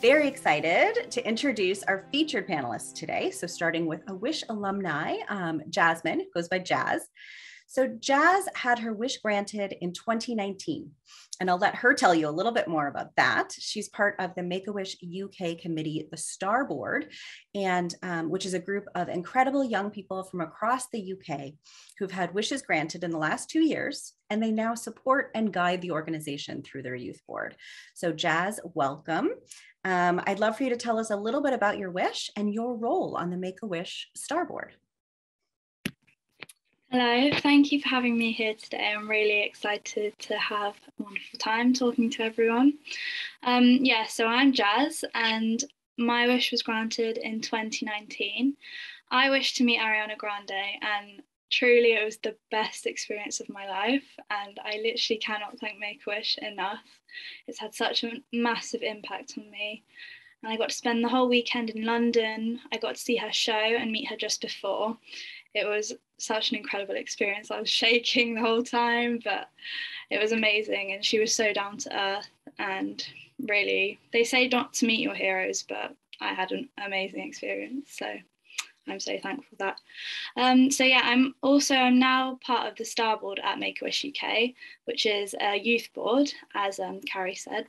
Very excited to introduce our featured panelists today. So starting with a Wish alumni, Jasmine, who goes by Jazz. So Jazz had her wish granted in 2019, and I'll let her tell you a little bit more about that. She's part of the Make-A-Wish UK committee, the Star Board, and which is a group of incredible young people from across the UK who've had wishes granted in the last 2 years, and they now support and guide the organization through their youth board. So Jazz, welcome. I'd love for you to tell us a little bit about your wish and your role on the Make-A-Wish Star Board. Hello, thank you for having me here today. I'm really excited to have a wonderful time talking to everyone. So I'm Jazz, and my wish was granted in 2019. I wished to meet Ariana Grande, and truly it was the best experience of my life, and I literally cannot thank Make-A-Wish enough. It's had such a massive impact on me, and I got to spend the whole weekend in London. I got to see her show and meet her just before. It was such an incredible experience. I was shaking the whole time, but it was amazing, and she was so down to earth. And really, they say not to meet your heroes, but I had an amazing experience, so I'm so thankful for that. I'm now part of the Star Board at Make-A-Wish UK, which is a youth board, as CARI said.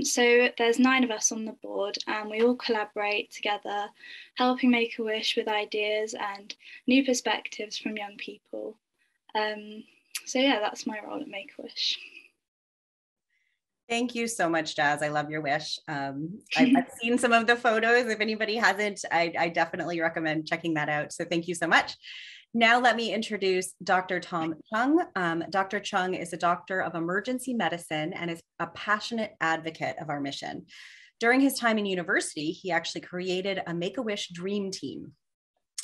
So there's 9 of us on the board, and we all collaborate together, helping Make-A-Wish with ideas and new perspectives from young people. That's my role at Make-A-Wish. Thank you so much, Jazz. I love your wish. I've seen some of the photos. If anybody hasn't, I definitely recommend checking that out. So thank you so much. Now let me introduce Dr. Cheung. Dr. Cheung is a doctor of emergency medicine and is a passionate advocate of our mission. During his time in university, he actually created a Make-A-Wish Dream Team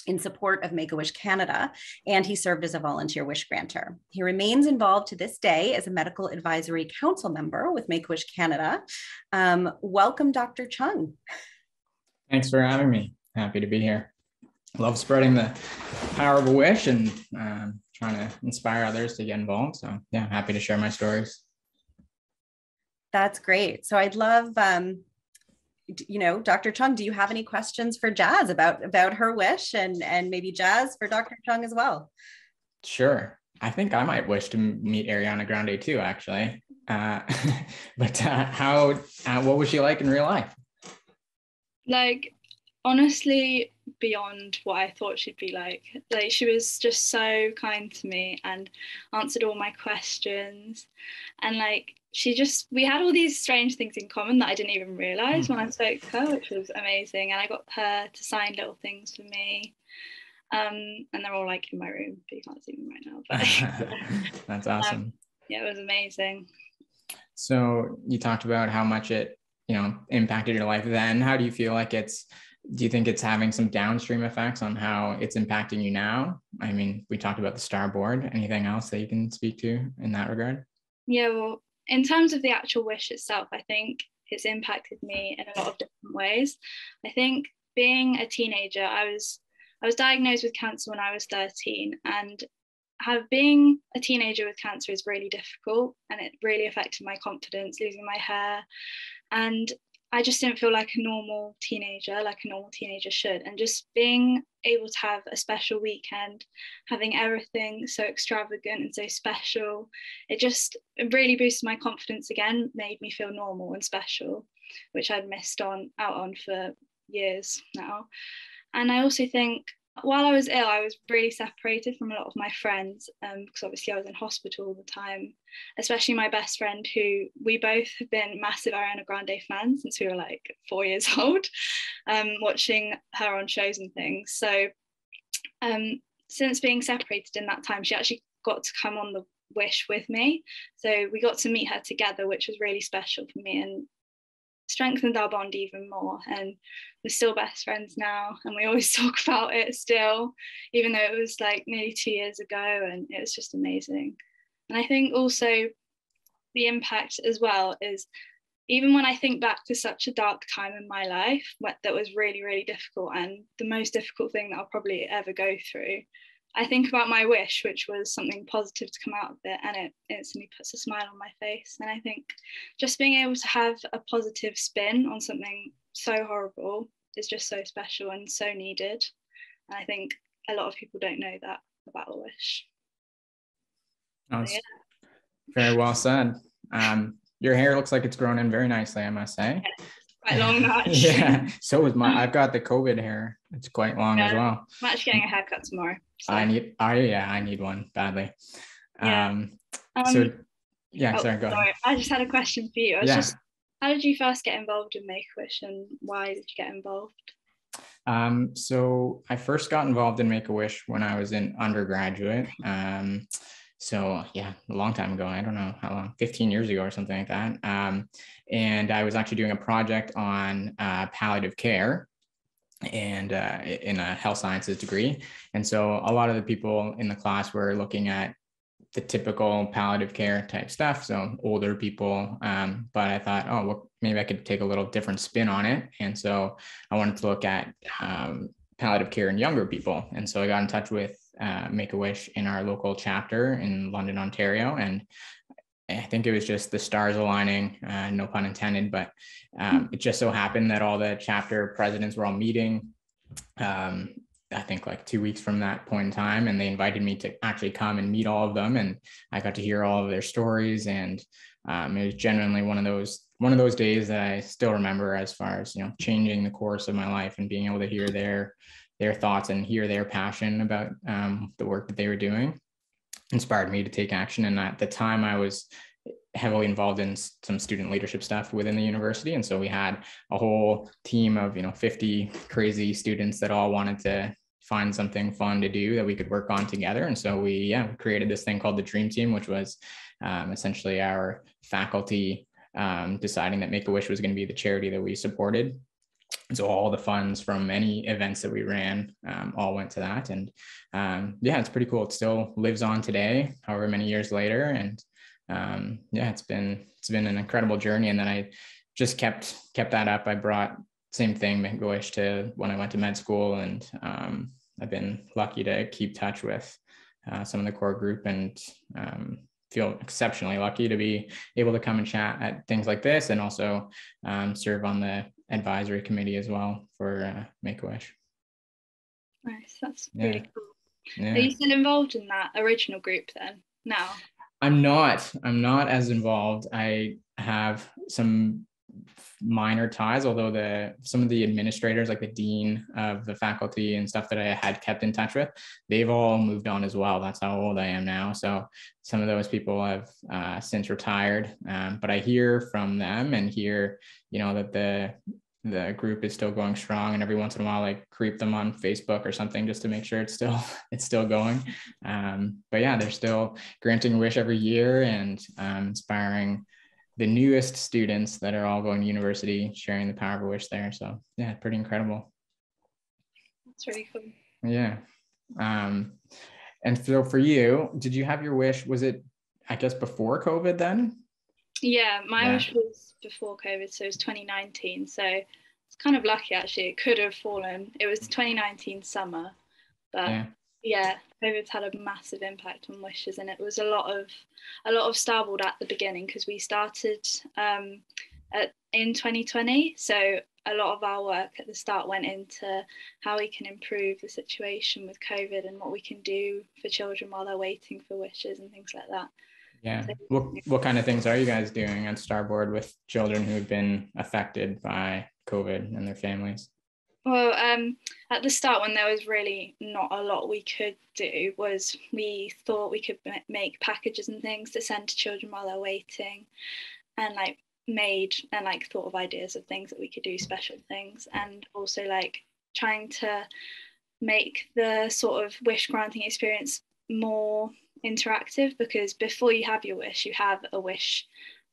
in support of Make-A-Wish Canada, and he served as a volunteer wish granter. He remains involved to this day as a medical advisory council member with Make-A-Wish Canada. Welcome, Dr. Cheung. Thanks for having me. Happy to be here. Love spreading the power of a wish and trying to inspire others to get involved. So yeah, happy to share my stories. That's great. So I'd love, Dr. Cheung, do you have any questions for Jazz about her wish, and maybe Jazz for Dr. Cheung as well? Sure. I think I might wish to meet Ariana Grande too, actually. What was she like in real life? Like, honestly, beyond what I thought she'd be like. Like, she was just so kind to me and answered all my questions, and like we had all these strange things in common that I didn't even realize when I spoke to her, which was amazing. And I got her to sign little things for me, and they're all like in my room, but you can't see them right now, but that's awesome. Yeah, it was amazing. So you talked about how much it impacted your life then. How do you feel like do you think it's having some downstream effects on how it's impacting you now? I mean, we talked about the Star Board. Anything else that you can speak to in that regard? Yeah, well, in terms of the actual wish itself, I think it's impacted me in a lot of different ways. I think being a teenager, I was diagnosed with cancer when I was 13, and being a teenager with cancer is really difficult, and it really affected my confidence, losing my hair, and I just didn't feel like a normal teenager should. And just being able to have a special weekend, having everything so extravagant and so special, it really boosted my confidence again, made me feel normal and special, which I'd missed out on for years now. And I also think while I was ill, I was really separated from a lot of my friends, because obviously I was in hospital all the time, especially my best friend, who we both have been massive Ariana Grande fans since we were like 4 years old, watching her on shows and things. So since being separated in that time, she actually got to come on the Wish with me. So we got to meet her together, which was really special for me and strengthened our bond even more. And we're still best friends now, and we always talk about it still, even though it was like nearly 2 years ago, and it was just amazing. And I think also the impact as well is, even when I think back to such a dark time in my life that was really, really difficult, and the most difficult thing that I'll probably ever go through, I think about my wish, which was something positive to come out of it, and it instantly puts a smile on my face. And I think just being able to have a positive spin on something so horrible is just so special and so needed. And I think a lot of people don't know that about a wish. That's very well said. Your hair looks like it's grown in very nicely, I must say. Yeah, quite long now, actually. Yeah, so is mine. I've got the COVID hair. It's quite long as well. I'm actually getting a haircut tomorrow. So. I need one badly. Yeah. Sorry, go ahead. Sorry, I just had a question for you. How did you first get involved in Make-A-Wish, and why did you get involved? So I first got involved in Make-A-Wish when I was in undergraduate. So yeah, a long time ago, I don't know how long, 15 years ago or something like that. And I was actually doing a project on palliative care and in a health sciences degree. And so a lot of the people in the class were looking at the typical palliative care type stuff, so older people. But I thought, oh, well, maybe I could take a little different spin on it. And so I wanted to look at palliative care in younger people. And so I got in touch with Make-A-Wish in our local chapter in London, Ontario. And I think it was just the stars aligning, no pun intended, but it just so happened that all the chapter presidents were all meeting, I think like 2 weeks from that point in time, and they invited me to actually come and meet all of them. And I got to hear all of their stories. And it was genuinely one of those days that I still remember, as far as, changing the course of my life and being able to hear their thoughts and hear their passion about the work that they were doing. Inspired me to take action. And at the time I was heavily involved in some student leadership stuff within the university. And so we had a whole team of, 50 crazy students that all wanted to find something fun to do that we could work on together. And so we created this thing called the Dream Team, which was essentially our faculty deciding that Make-A-Wish was going to be the charity that we supported. So all the funds from any events that we ran all went to that. And it's pretty cool. It still lives on today, however many years later. And it's been an incredible journey. And then I just kept that up. I brought same thing, Make-A-Wish, to when I went to med school. And I've been lucky to keep touch with some of the core group, and feel exceptionally lucky to be able to come and chat at things like this, and also serve on the advisory committee as well for Make-A-Wish. Nice, that's really cool. Yeah. Are you still involved in that original group then now? I'm not as involved. I have some minor ties, although some of the administrators, like the dean of the faculty and stuff that I had kept in touch with, they've all moved on as well. That's how old I am now. So some of those people have since retired, but I hear from them and hear, that the group is still going strong, and every once in a while, like, creep them on Facebook or something just to make sure it's still going. But yeah, they're still granting a wish every year and inspiring the newest students that are all going to university, sharing the power of a wish there. So yeah, pretty incredible. That's really cool. Yeah. And so for you, did you have your wish? Was it, I guess, before COVID then? Yeah, my wish was before COVID, so it was 2019. So it's kind of lucky, actually. It could have fallen. It was 2019 summer, but COVID's had a massive impact on wishes, and it was a lot of starboard at the beginning, because we started in 2020. So a lot of our work at the start went into how we can improve the situation with COVID and what we can do for children while they're waiting for wishes and things like that. Yeah. What kind of things are you guys doing on Starboard with children who have been affected by COVID and their families? Well, at the start, when there was really not a lot we could do, was we thought we could make packages and things to send to children while they're waiting, and thought of ideas of things that we could do, special things, and also trying to make the sort of wish granting experience more interactive, because before you have your wish, you have a wish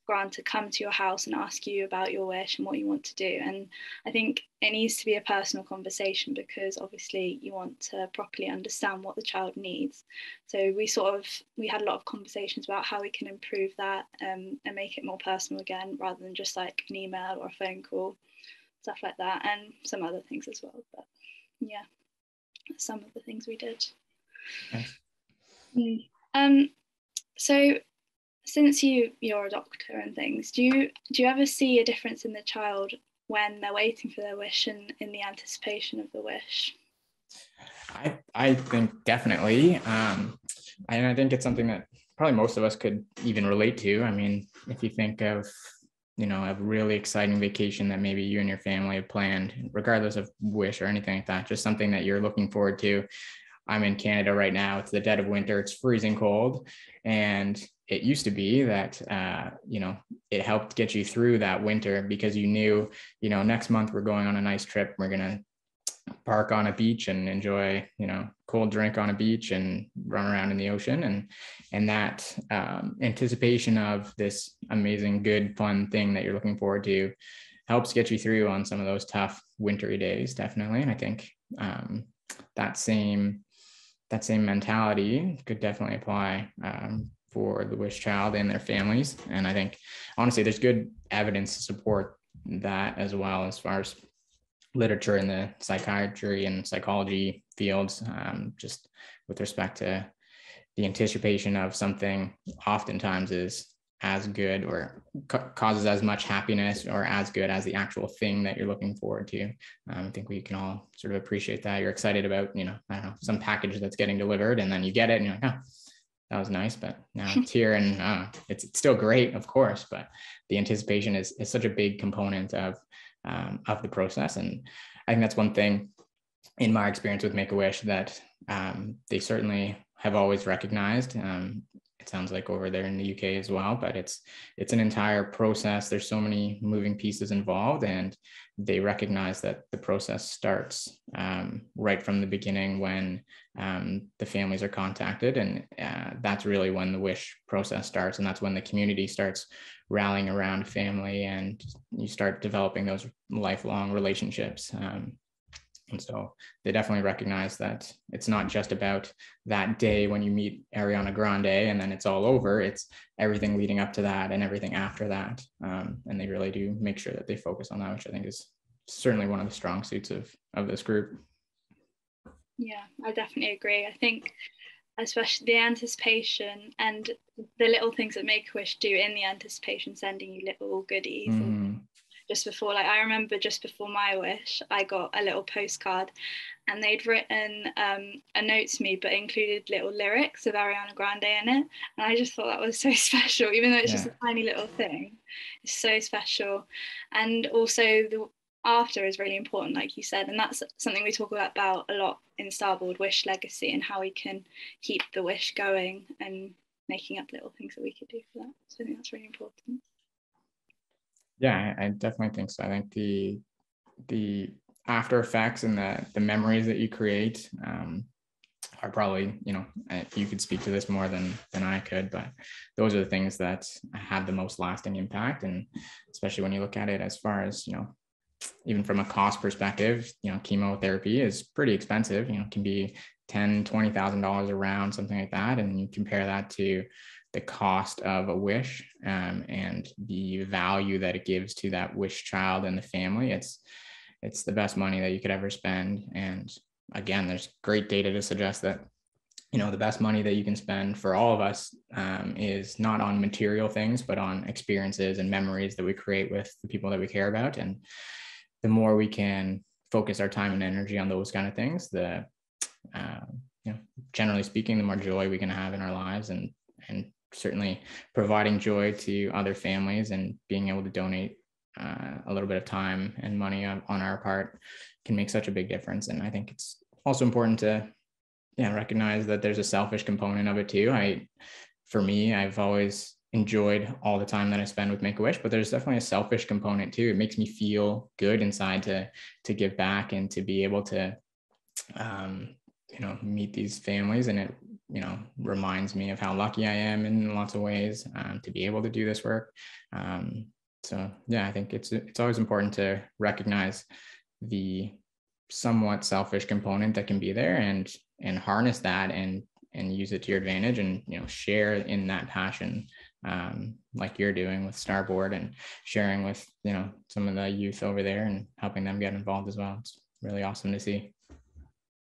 granter come to your house and ask you about your wish and what you want to do. And I think it needs to be a personal conversation, because obviously you want to properly understand what the child needs. So we had a lot of conversations about how we can improve that and make it more personal again, rather than just like an email or a phone call, stuff like that, and some other things as well. But yeah, some of the things we did. Nice. So since you're a doctor and things, do you ever see a difference in the child when they're waiting for their wish and in the anticipation of the wish? I think definitely. And I think it's something that probably most of us could even relate to. I mean, if you think of, a really exciting vacation that maybe you and your family have planned, regardless of wish or anything like that, just something that you're looking forward to. I'm in Canada right now. It's the dead of winter. It's freezing cold. And it used to be that, it helped get you through that winter because you knew, next month we're going on a nice trip. We're going to park on a beach and enjoy, cold drink on a beach and run around in the ocean. And that anticipation of this amazing, good, fun thing that you're looking forward to helps get you through on some of those tough wintry days, definitely. And I think that same mentality could definitely apply for the wish child and their families. And I think, honestly, there's good evidence to support that as well, as far as literature in the psychiatry and psychology fields, just with respect to the anticipation of something oftentimes is as good or causes as much happiness or as good as the actual thing that you're looking forward to. I think we can all sort of appreciate that. You're excited about, I don't know, some package that's getting delivered, and then you get it and you're like, oh, that was nice, but now it's here, and it's still great, of course, but the anticipation is such a big component of the process. And I think that's one thing in my experience with Make-A-Wish that they certainly have always recognized. It sounds like over there in the UK as well, but it's an entire process. There's so many moving pieces involved, and they recognize that the process starts right from the beginning when the families are contacted. And that's really when the wish process starts. And that's when the community starts rallying around family and you start developing those lifelong relationships. And so they definitely recognize that it's not just about that day when you meet Ariana Grande and then it's all over. It's everything leading up to that and everything after that. And they really do make sure that they focus on that, which I think is certainly one of the strong suits of this group. Yeah, I definitely agree. I think especially the anticipation and the little things that Make-A-Wish do in the anticipation, sending you little goodies. And just before, like I remember just before my wish, I got a little postcard and they'd written a note to me, but included little lyrics of Ariana Grande in it. And I just thought that was so special, even though it's just a tiny little thing. It's so special. And also the after is really important, like you said, and that's something we talk about a lot in Starboard, Wish Legacy, and how we can keep the wish going and making up little things that we could do for that. So I think that's really important. Yeah, I definitely think so. I think the after effects and the memories that you create are probably, you could speak to this more than I could, but those are the things that have the most lasting impact. And especially when you look at it as far as, even from a cost perspective, chemotherapy is pretty expensive, can be $10,000-$20,000 a round, something like that. And you compare that to the cost of a wish and the value that it gives to that wish child and the family. It's the best money that you could ever spend. And again, there's great data to suggest that, the best money that you can spend for all of us is not on material things, but on experiences and memories that we create with the people that we care about. And the more we can focus our time and energy on those kind of things, the generally speaking, the more joy we can have in our lives, and certainly providing joy to other families and being able to donate a little bit of time and money on our part can make such a big difference. And I think it's also important to recognize that there's a selfish component of it too. For me, I've always enjoyed all the time that I spend with Make-A-Wish, but there's definitely a selfish component too. It makes me feel good inside to give back and to be able to meet these families. And it reminds me of how lucky I am in lots of ways to be able to do this work. So I think it's always important to recognize the somewhat selfish component that can be there and harness that and use it to your advantage, and share in that passion like you're doing with Starboard and sharing with some of the youth over there and helping them get involved as well. It's really awesome to see.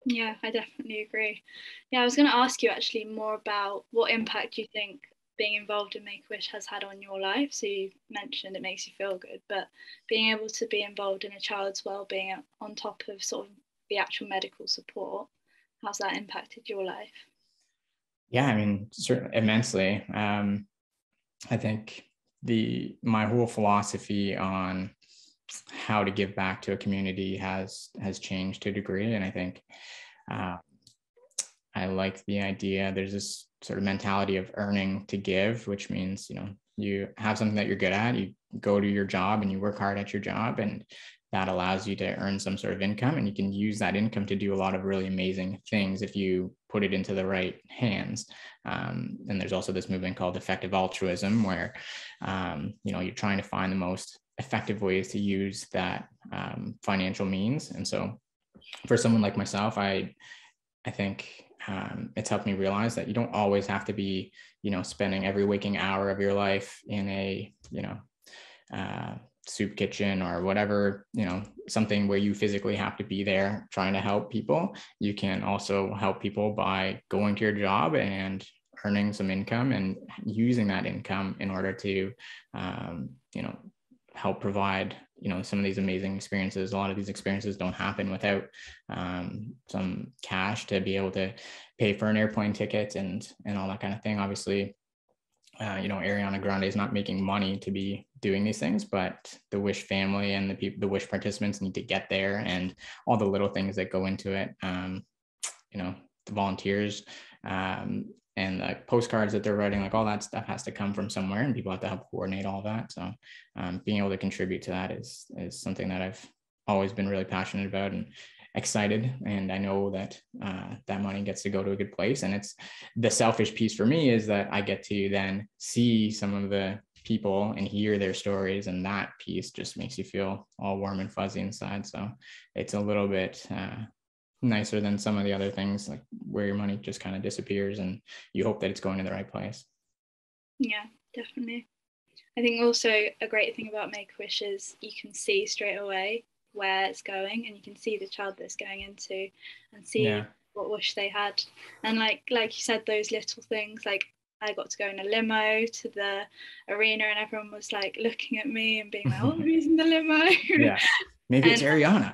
Yeah, I definitely agree. Yeah, I was going to ask you actually more about what impact you think being involved in Make-A-Wish has had on your life. So you mentioned it makes you feel good, but being able to be involved in a child's well-being on top of sort of the actual medical support, how's that impacted your life? Yeah, I mean, certainly immensely. I think my whole philosophy on how to give back to a community has changed to a degree, and I think I like the idea. There's this sort of mentality of earning to give, which means, you have something that you're good at, you go to your job and you work hard at your job, and that allows you to earn some sort of income, and you can use that income to do a lot of really amazing things if you put it into the right hands. And there's also this movement called effective altruism, where you're trying to find the most effective ways to use that financial means. And so for someone like myself, I think it's helped me realize that you don't always have to be, spending every waking hour of your life in a, soup kitchen or whatever, something where you physically have to be there trying to help people. You can also help people by going to your job and earning some income and using that income in order to, help provide, some of these amazing experiences. A lot of these experiences don't happen without some cash to be able to pay for an airplane ticket and all that kind of thing. Obviously, Ariana Grande is not making money to be doing these things, but the Wish family and the Wish participants need to get there, and all the little things that go into it. The volunteers and the postcards that they're writing, like all that stuff has to come from somewhere, and people have to help coordinate all that. So being able to contribute to that is something that I've always been really passionate about and excited. And I know that that money gets to go to a good place. And it's the selfish piece for me is that I get to then see some of the people and hear their stories, and that piece just makes you feel all warm and fuzzy inside. So it's a little bit nicer than some of the other things, like where your money just kind of disappears and you hope that it's going to the right place. Yeah, definitely. I think also a great thing about Make-A-Wish is you can see straight away where it's going, and you can see the child that's going into and see what wish they had. And like you said, those little things, like I got to go in a limo to the arena and everyone was like looking at me and being like, oh, who's in the limo? Yeah, maybe it's Ariana.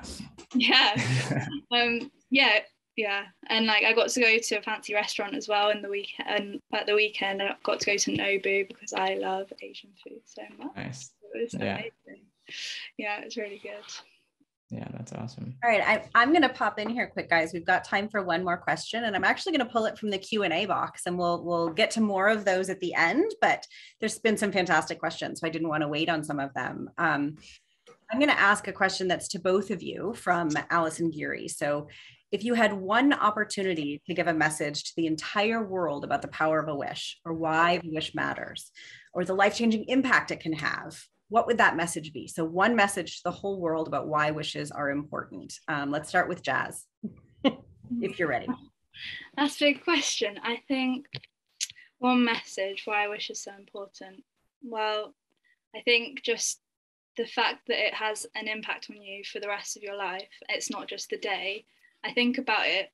Yeah. Yeah. And like I got to go to a fancy restaurant as well at the weekend. I got to go to Nobu because I love Asian food so much. Nice. It was amazing. Yeah, it was really good. Yeah, that's awesome. All right, I'm going to pop in here quick, guys. We've got time for one more question, and I'm actually going to pull it from the Q&A box, and we'll get to more of those at the end, but there's been some fantastic questions, so I didn't want to wait on some of them. I'm going to ask a question that's to both of you from Allison Geary. So if you had one opportunity to give a message to the entire world about the power of a wish, or why the wish matters, or the life-changing impact it can have, what would that message be? So one message to the whole world about why wishes are important. Let's start with Jazz, if you're ready. That's a big question. I think one message why wish is so important. Well, I think just the fact that it has an impact on you for the rest of your life. It's not just the day. I think about it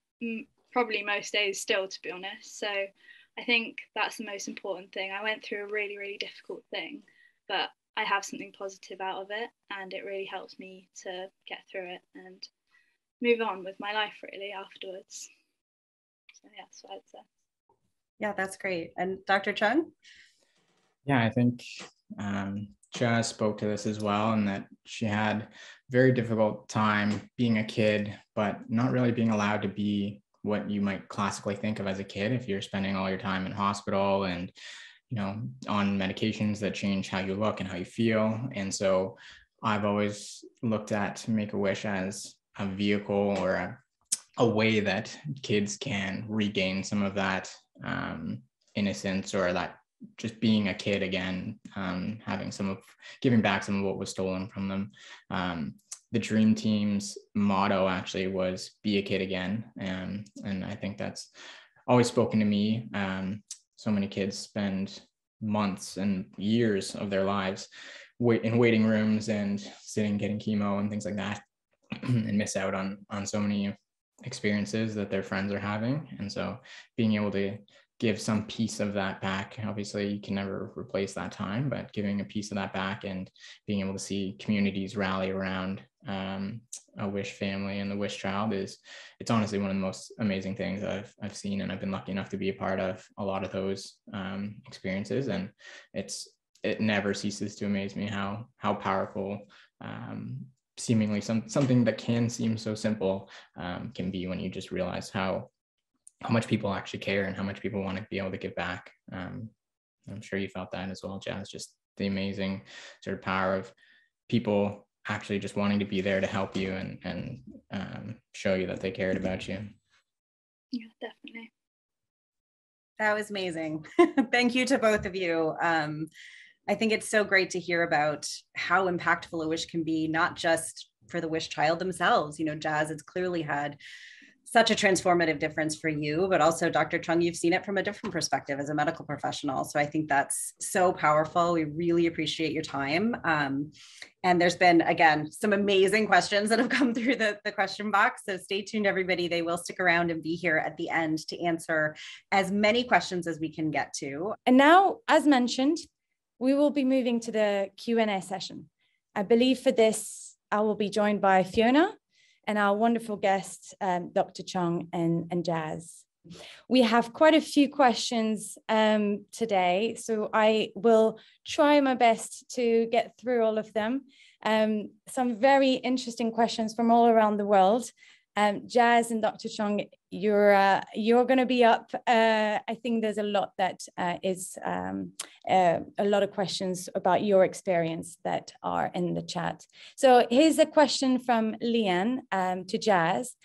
probably most days still, to be honest. So I think that's the most important thing. I went through a really, really difficult thing, but I have something positive out of it, and it really helps me to get through it and move on with my life really afterwards. So yeah, that's what I'd say. Yeah, that's great. And Dr. Cheung? Yeah, I think Jazz spoke to this as well, and that she had a very difficult time being a kid, but not really being allowed to be what you might classically think of as a kid if you're spending all your time in hospital and on medications that change how you look and how you feel. And so I've always looked at Make-A-Wish as a vehicle or a way that kids can regain some of that innocence, or that just being a kid again, giving back some of what was stolen from them. The Dream Team's motto actually was "Be a kid again," and I think that's always spoken to me. So many kids spend months and years of their lives in waiting rooms and sitting getting chemo and things like that, and miss out on so many experiences that their friends are having. And so being able to give some piece of that back, obviously you can never replace that time, but giving a piece of that back and being able to see communities rally around a wish family and the wish child it's honestly one of the most amazing things I've seen. And I've been lucky enough to be a part of a lot of those experiences. And it never ceases to amaze me how powerful seemingly something that can seem so simple can be when you just realize how much people actually care and how much people want to be able to give back. I'm sure you felt that as well, Jazz, just the amazing sort of power of people actually just wanting to be there to help you and show you that they cared about you. Yeah, definitely. That was amazing. Thank you to both of you. I think it's so great to hear about how impactful a wish can be, not just for the wish child themselves. You know, Jazz, it's clearly had such a transformative difference for you, but also Dr. Cheung, you've seen it from a different perspective as a medical professional. So I think that's so powerful. We really appreciate your time. And there's been, again, some amazing questions that have come through the question box. So stay tuned, everybody. They will stick around and be here at the end to answer as many questions as we can get to. And now, as mentioned, we will be moving to the Q&A session. I believe for this, I will be joined by FIONA and our wonderful guests, Dr. Cheung and Jazz. We have quite a few questions today, so I will try my best to get through all of them. Some very interesting questions from all around the world. Jazz and Dr. Cheung, you're going to be up. I think there's a lot that is a lot of questions about your experience that are in the chat. So here's a question from Leanne to Jazz.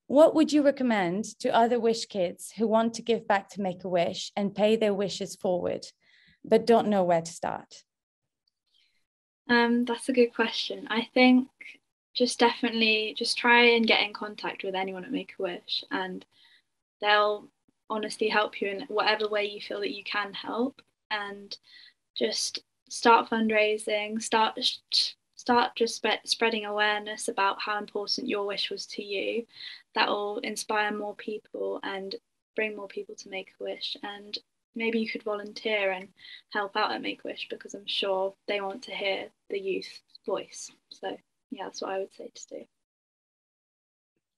What would you recommend to other wish kids who want to give back to Make-A-Wish and pay their wishes forward, but don't know where to start? That's a good question. I think definitely try and get in contact with anyone at Make-A-Wish, and they'll honestly help you in whatever way you feel that you can help. And just start fundraising, start just spreading awareness about how important your wish was to you. That will inspire more people and bring more people to Make-A-Wish. And maybe you could volunteer and help out at Make-A-Wish, because I'm sure they want to hear the youth's voice. So yeah, that's what I would say to do.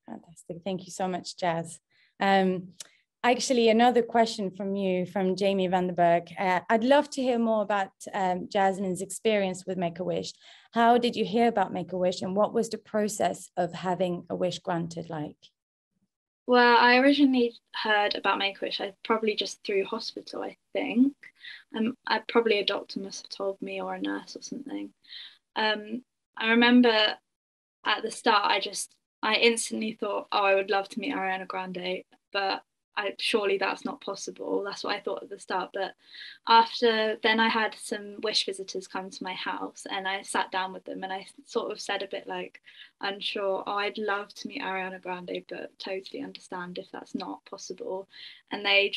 Fantastic. Thank you so much, Jazz. Actually, another question from Jamie Vanderberg. I'd love to hear more about Jasmine's experience with Make-A-Wish. How did you hear about Make-A-Wish, and what was the process of having a wish granted like? Well, I originally heard about Make-A-Wish, probably just through hospital, I think. Probably a doctor must have told me, or a nurse or something. I remember at the start, I instantly thought, oh, I would love to meet Ariana Grande, but surely that's not possible. That's what I thought at the start. But then I had some wish visitors come to my house, and I sat down with them, and I sort of said a bit like unsure, oh, I'd love to meet Ariana Grande, but totally understand if that's not possible. And they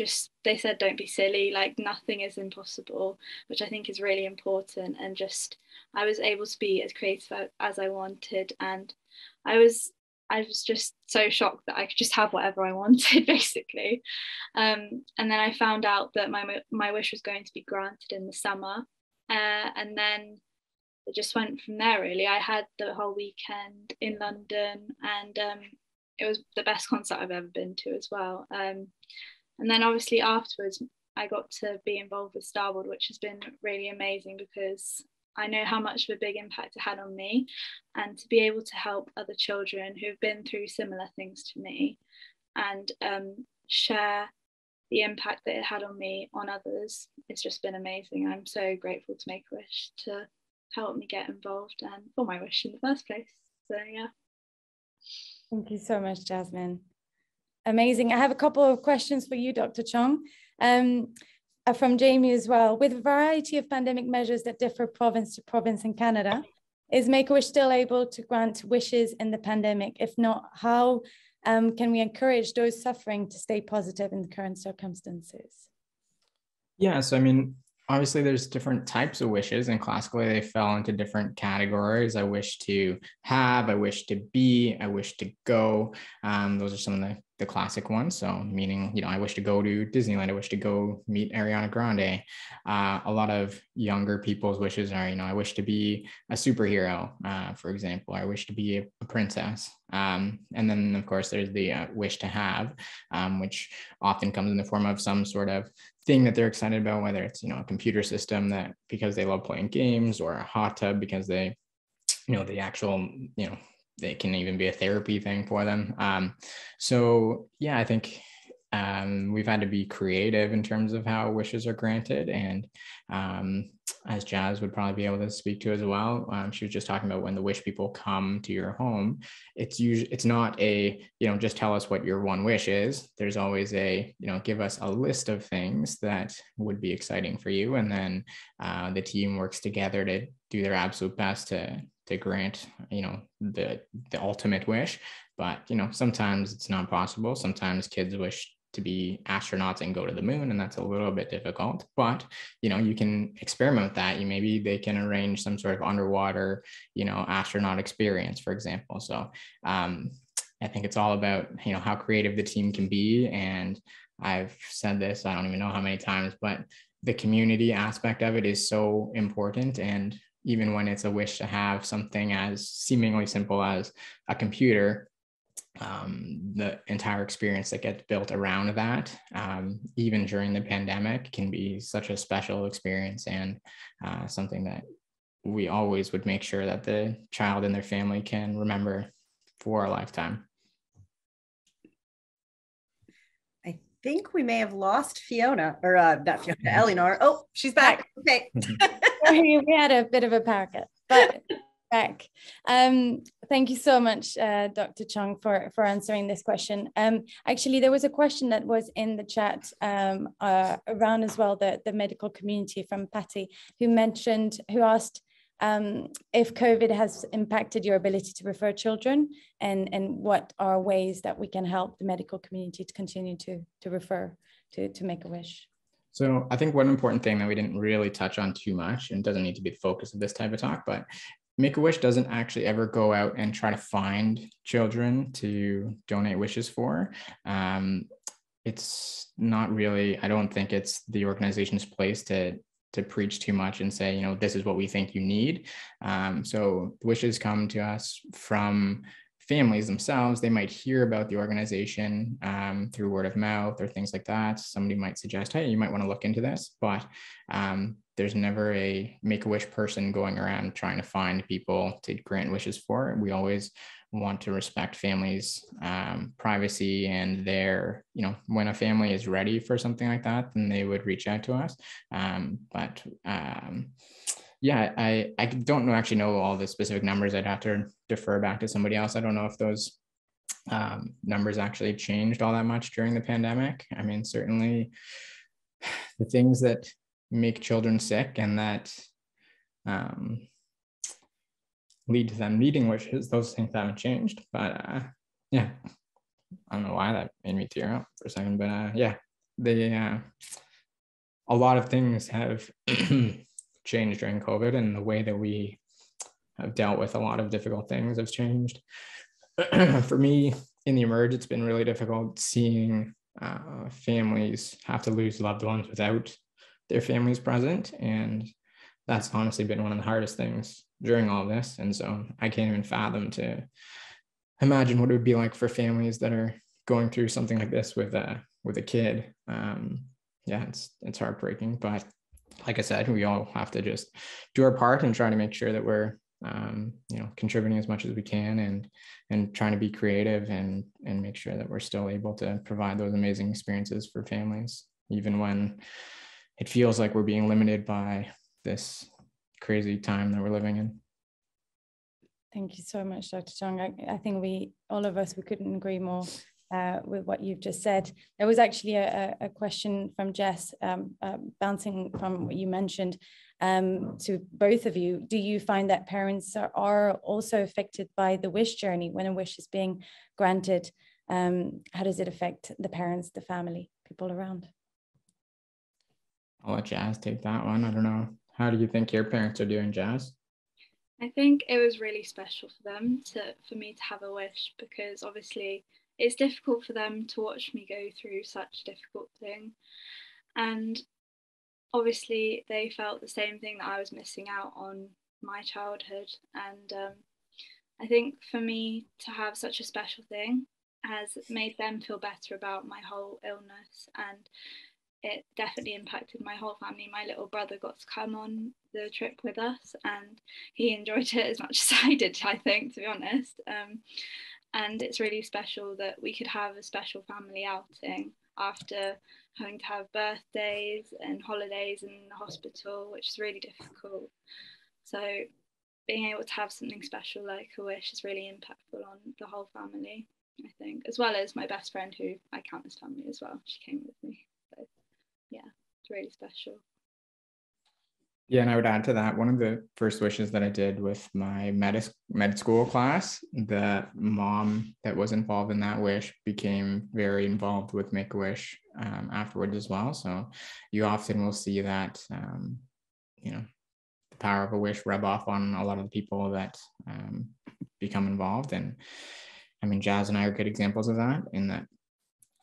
said, don't be silly, like nothing is impossible, which I think is really important. And I was able to be as creative as I wanted, and I was just so shocked that I could just have whatever I wanted, basically. And then I found out that my wish was going to be granted in the summer. And then it just went from there, really. I had the whole weekend in London, and it was the best concert I've ever been to as well. And then obviously afterwards, I got to be involved with Starboard, which has been really amazing, because I know how much of a big impact it had on me, and to be able to help other children who've been through similar things to me, and share the impact that it had on me on others, it's just been amazing. I'm so grateful to Make-A-Wish to help me get involved and for my wish in the first place. So yeah. Thank you so much, Jasmine. Amazing. I have a couple of questions for you, Dr. Cheung. From Jamie as well. With a variety of pandemic measures that differ province to province in Canada, is Make-A-Wish still able to grant wishes in the pandemic? If not, how can we encourage those suffering to stay positive in the current circumstances? Yeah, so I mean, obviously there's different types of wishes, and classically they fell into different categories. I wish to have, I wish to be, I wish to go. Those are some of the classic ones. So meaning, I wish to go to Disneyland, I wish to go meet Ariana Grande. A lot of younger people's wishes are, I wish to be a superhero, for example, I wish to be a princess. And then of course there's the wish to have, which often comes in the form of some sort of thing that they're excited about, whether it's, a computer system that because they love playing games, or a hot tub because they, the actual, they can even be a therapy thing for them. So yeah, I think we've had to be creative in terms of how wishes are granted. And as Jazz would probably be able to speak to as well, she was just talking about when the wish people come to your home, it's not a, just tell us what your one wish is. There's always a, give us a list of things that would be exciting for you. And then the team works together to do their absolute best to grant, the ultimate wish. But, sometimes it's not possible. Sometimes kids wish to be astronauts and go to the moon, and that's a little bit difficult, but you can experiment with that. Maybe they can arrange some sort of underwater astronaut experience, for example. So I think it's all about how creative the team can be. And I've said this, I don't even know how many times, but the community aspect of it is so important. And even when it's a wish to have something as seemingly simple as a computer, the entire experience that gets built around that, even during the pandemic, can be such a special experience, and something that we always would make sure that the child and their family can remember for a lifetime. I think we may have lost Fiona, or not Fiona, Eleanor. Oh, she's back. Okay. Sorry, we had a bit of a power cut, but back. Thank you so much, Dr. Cheung, for answering this question. Actually, there was a question that was in the chat around as well, the medical community, from Patty, who asked if COVID has impacted your ability to refer children, and what are ways that we can help the medical community to continue to refer to make a wish. So I think one important thing that we didn't really touch on too much, and doesn't need to be the focus of this type of talk, but Make-A-Wish doesn't actually ever go out and try to find children to donate wishes for. It's not really, I don't think it's the organization's place to preach too much and say, this is what we think you need. So wishes come to us from families themselves. They might hear about the organization through word of mouth or things like that. Somebody might suggest, hey, you might want to look into this, but there's never a Make-A-Wish person going around trying to find people to grant wishes for. We always want to respect families' privacy, and their, when a family is ready for something like that, then they would reach out to us. Yeah, I don't actually know all the specific numbers. I'd have to defer back to somebody else. I don't know if those numbers actually changed all that much during the pandemic. I mean, certainly the things that make children sick and that lead to them needing wishes, those things haven't changed. But yeah, I don't know why that made me tear up for a second, but yeah, a lot of things have changed during COVID, and the way that we have dealt with a lot of difficult things have changed. For me, in the Emerge, it's been really difficult seeing families have to lose loved ones without their families present. And that's honestly been one of the hardest things during all this. And so I can't even fathom to imagine what it would be like for families that are going through something like this with a kid. Yeah, it's heartbreaking, but like I said, we all have to just do our part and try to make sure that we're, contributing as much as we can, and trying to be creative and make sure that we're still able to provide those amazing experiences for families, even when it feels like we're being limited by this crazy time that we're living in. Thank you so much, Dr. Cheung. I think all of us couldn't agree more with what you've just said. There was actually a question from Jess, bouncing from what you mentioned, to both of you. Do you find that parents are also affected by the wish journey when a wish is being granted? How does it affect the parents, the family, people around? I'll let Jazz take that one. I don't know. How do you think your parents are doing, Jazz? I think it was really special for them for me to have a wish, because obviously it's difficult for them to watch me go through such a difficult thing. And obviously they felt the same thing that I was missing out on my childhood. And I think for me to have such a special thing has made them feel better about my whole illness, and it definitely impacted my whole family. My little brother got to come on the trip with us, and he enjoyed it as much as I did, I think, to be honest. And it's really special that we could have a special family outing after having to have birthdays and holidays in the hospital, which is really difficult. So being able to have something special like a wish is really impactful on the whole family, I think, as well as my best friend, who I count as family as well. She came with me. So yeah, it's really special. Yeah, and I would add to that, one of the first wishes that I did with my med school class, the mom that was involved in that wish became very involved with Make-A-Wish afterwards as well. So you often will see that, you know, the power of a wish rub off on a lot of the people that become involved. And I mean, Jazz and I are good examples of that, in that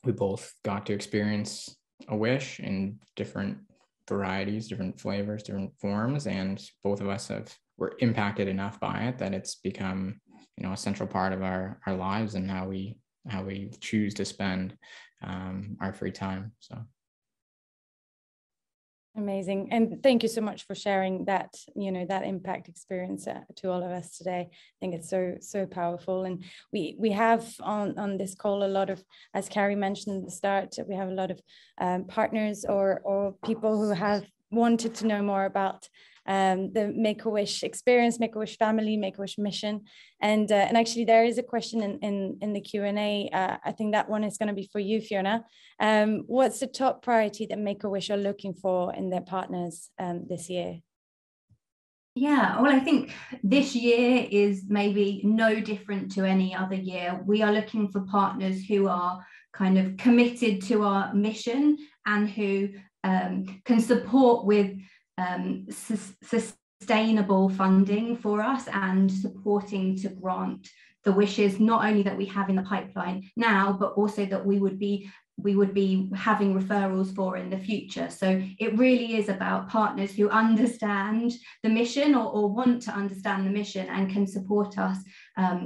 we both got to experience a wish in different varieties, different flavors, different forms, and both of us were impacted enough by it that it's become, you know, a central part of our lives and how we choose to spend our free time. So amazing. And thank you so much for sharing that, you know, that impact experience to all of us today. I think it's so powerful. And we have on this call a lot of, as CARI mentioned at the start, we have a lot of partners or people who have wanted to know more about the Make-A-Wish experience, Make-A-Wish family, Make-A-Wish mission. And actually there is a question in the Q&A. I think that one is going to be for you, Fiona. What's the top priority that Make-A-Wish are looking for in their partners this year? Yeah, well, I think this year is maybe no different to any other year. We are looking for partners who are kind of committed to our mission and who can support with sustainable funding for us and supporting to grant the wishes, not only that we have in the pipeline now, but also that we would be having referrals for in the future. So it really is about partners who understand the mission or want to understand the mission and can support us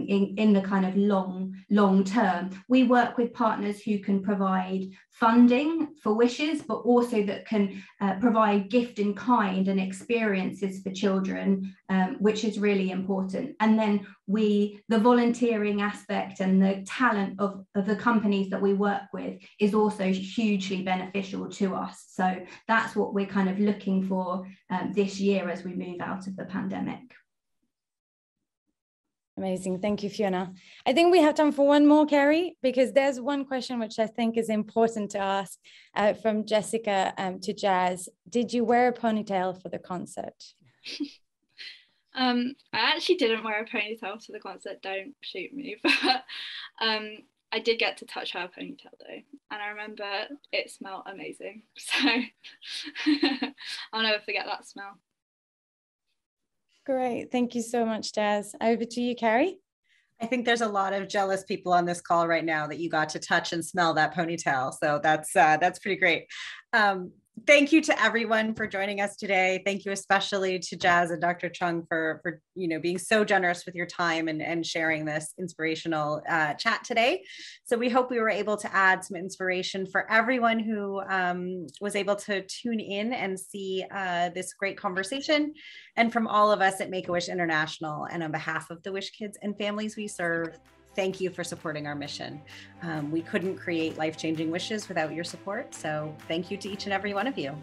in the kind of long term. We work with partners who can provide funding for wishes, but also that can provide gift in kind and experiences for children, which is really important. And then the volunteering aspect and the talent of the companies that we work with is also hugely beneficial to us. So that's what we're kind of looking for this year as we move out of the pandemic. Amazing. Thank you, Fiona. I think we have time for one more, CARI, because there's one question which I think is important to ask from Jessica to Jazz. Did you wear a ponytail for the concert? I actually didn't wear a ponytail to the concert, don't shoot me, but I did get to touch her ponytail though, and I remember it smelled amazing, so I'll never forget that smell. Great, thank you so much, Jazz. Over to you, CARI. I think there's a lot of jealous people on this call right now that you got to touch and smell that ponytail, so that's pretty great. Thank you to everyone for joining us today. Thank you especially to Jazz and Dr. Cheung for being so generous with your time and sharing this inspirational chat today. So we hope we were able to add some inspiration for everyone who was able to tune in and see this great conversation. And from all of us at Make-A-Wish International and on behalf of the Wish Kids and families we serve, thank you for supporting our mission. We couldn't create life-changing wishes without your support. So thank you to each and every one of you.